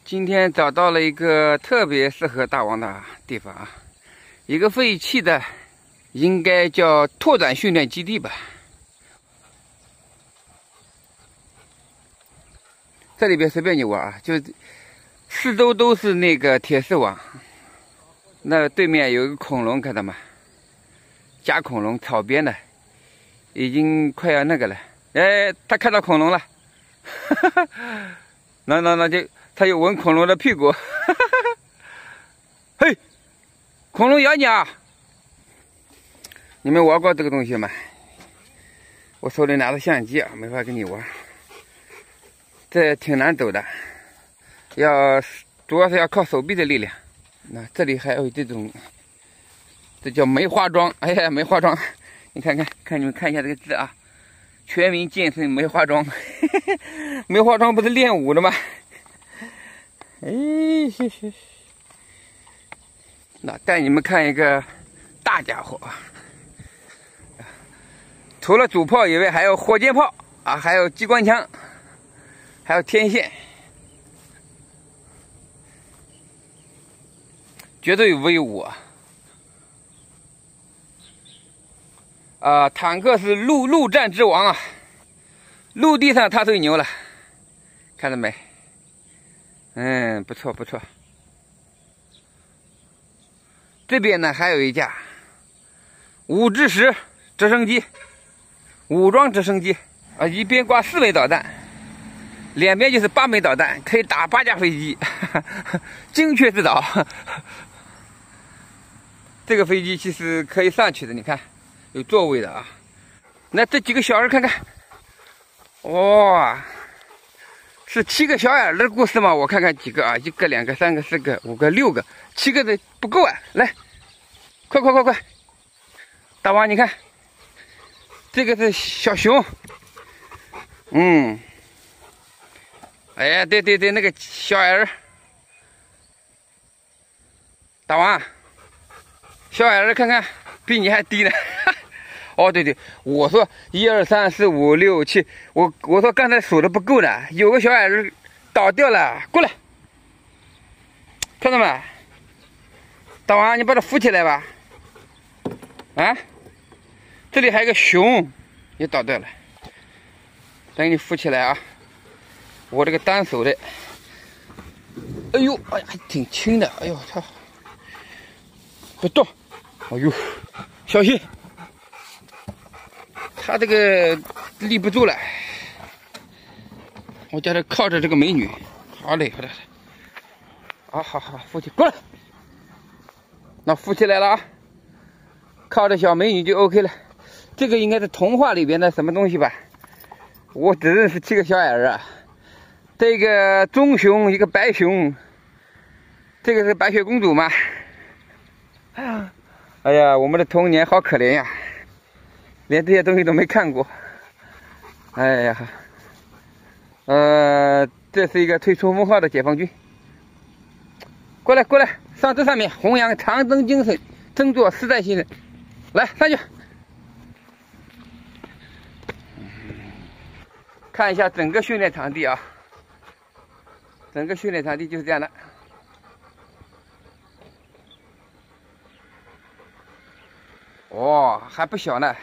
今天找到了一个特别适合大王的地方啊，一个废弃的，应该叫拓展训练基地吧。这里边随便你玩啊，就四周都是那个铁丝网。那对面有一个恐龙，看到吗？假恐龙，草编的，已经快要那个了。哎，他看到恐龙了，哈哈，那就。 他又闻恐龙的屁股，嘿，恐龙咬你啊！你们玩过这个东西吗？我手里拿着相机啊，没法跟你玩。这挺难走的，主要是要靠手臂的力量。那这里还有这种，这叫梅花桩。哎呀，梅花桩，你看你们看一下这个字啊，全民健身梅花桩。梅花桩不是练武的吗？ 哎，那带你们看一个大家伙啊！除了主炮以外，还有火箭炮啊，还有机关枪，还有天线，绝对威武啊！坦克是陆战之王啊，陆地上他最牛了，看到没？ 嗯，不错不错。这边呢还有一架5-10直升机，武装直升机啊，一边挂4枚导弹，两边就是8枚导弹，可以打8架飞机，精确制导。这个飞机其实可以上去的，你看有座位的啊。那这几个小人看看，哇！ 是7个小矮人的故事吗？我看看几个啊，1个、2个、3个、4个、5个、6个、7个的不够啊！来，快！大王，你看，这个是小熊，哎呀，对，那个小矮人，大王，小矮人看看比你还低呢。哦，对，我说1、2、3、4、5、6、7，我说刚才数的不够呢，有个小矮人倒掉了，过来，看到没？大王，你把它扶起来吧。啊，这里还有个熊也倒掉了，等你扶起来啊。我这个单手的，哎呦，哎呀，还挺轻的，哎呦，操，别动，哎呦，小心。 他这个立不住了，我叫他靠着这个美女。好嘞，好，扶起，过来。那扶起来了啊，靠着小美女就 OK 了。这个应该是童话里边的什么东西吧？我只认识7个小矮人啊，这个棕熊，一个白熊，这个是白雪公主吗？哎呀，我们的童年好可怜呀。 连这些东西都没看过，哎呀，这是一个退出封号的解放军，过来，上这上面弘扬长征精神，争做时代新人，来上去，看一下整个训练场地啊，整个训练场地就是这样的，哦，还不小呢。